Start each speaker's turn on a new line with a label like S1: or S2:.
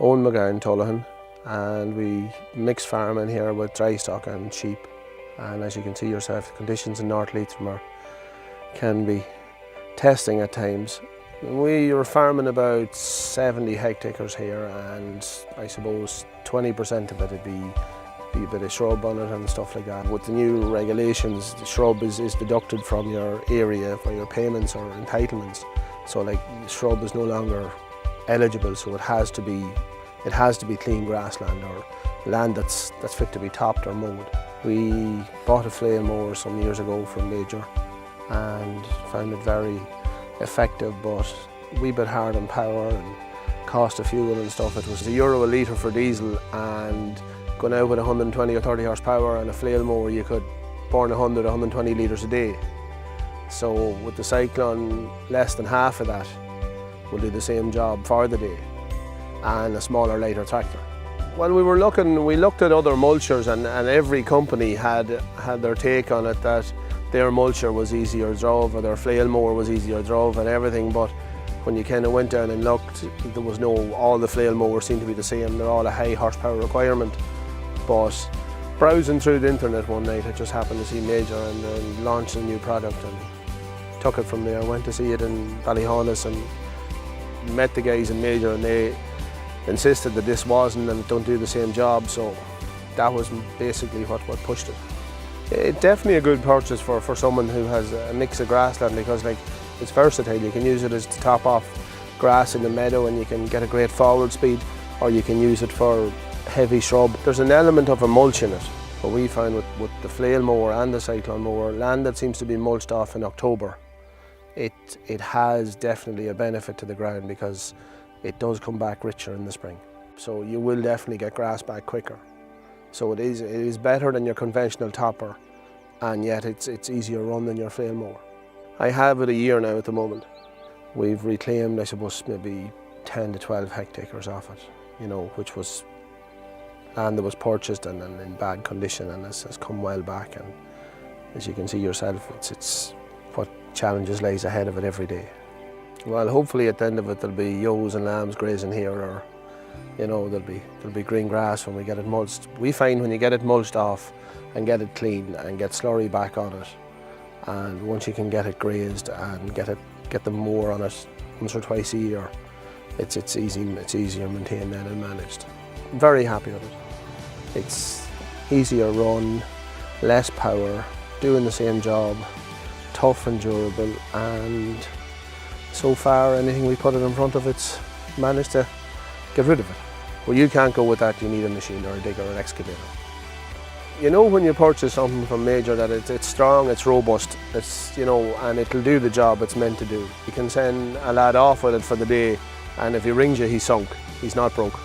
S1: Owen McGann Tullahan, and we mix farming here with dry stock and sheep. And as you can see yourself, the conditions in North Leitrim can be testing at times. We are farming about 70 hectares here, and I suppose 20% of it would be a bit of shrub on it and stuff like that. With the new regulations, the shrub is deducted from your area for your payments or entitlements. So like shrub is no longer eligible, so it has to be clean grassland or land that's fit to be topped or mowed. We bought a flail mower some years ago from Major and found it very effective, but a wee bit hard on power and cost of fuel and stuff. It was €1 a litre for diesel, and going out with 120 or 30 horsepower and a flail mower, you could burn 100 or 120 litres a day. So with the Cyclone, less than half of that will do the same job for the day, and a smaller, lighter tractor. Well, we looked at other mulchers, and every company had their take on it, that their mulcher was easier drove or their flail mower was easier drove and everything, but when you kind of went down and looked, there was all the flail mowers seemed to be the same. They're all a high horsepower requirement. But browsing through the internet one night, I just happened to see Major and launched a new product and took it from there. Went to see it in Ballyhonus and met the guys in Major, and they insisted that this wasn't and it don't do the same job, so that was basically what pushed it. It's definitely a good purchase for someone who has a mix of grassland, because like it's versatile. You can use it as to top off grass in the meadow and you can get a great forward speed, or you can use it for heavy shrub. There's an element of a mulch in it. What we find with the flail mower and the Cyclone mower, land that seems to be mulched off in October, it has definitely a benefit to the ground, because it does come back richer in the spring. So you will definitely get grass back quicker. So it is better than your conventional topper, and yet it's easier run than your flail mower. I have it a year now at the moment. We've reclaimed, I suppose, maybe 10 to 12 hectares off it, which was land that was purchased and in bad condition, and has come well back. And as you can see yourself, it's what challenges lies ahead of it every day. Well, hopefully at the end of it there'll be ewes and lambs grazing here, or there'll be green grass when we get it mulched. We find when you get it mulched off and get it clean and get slurry back on it, and once you can get it grazed and get the mower on it once or twice a year, it's easier maintained then and managed. I'm very happy with it. It's easier run, less power, doing the same job, tough and durable, and so far anything we put it in front of, it's managed to get rid of it. Well, you can't go with that. You need a machine or a digger or an excavator. When you purchase something from Major, that it's strong, it's robust, and it'll do the job it's meant to do. You can send a lad off with it for the day, and if he rings you, he's sunk. He's not broke.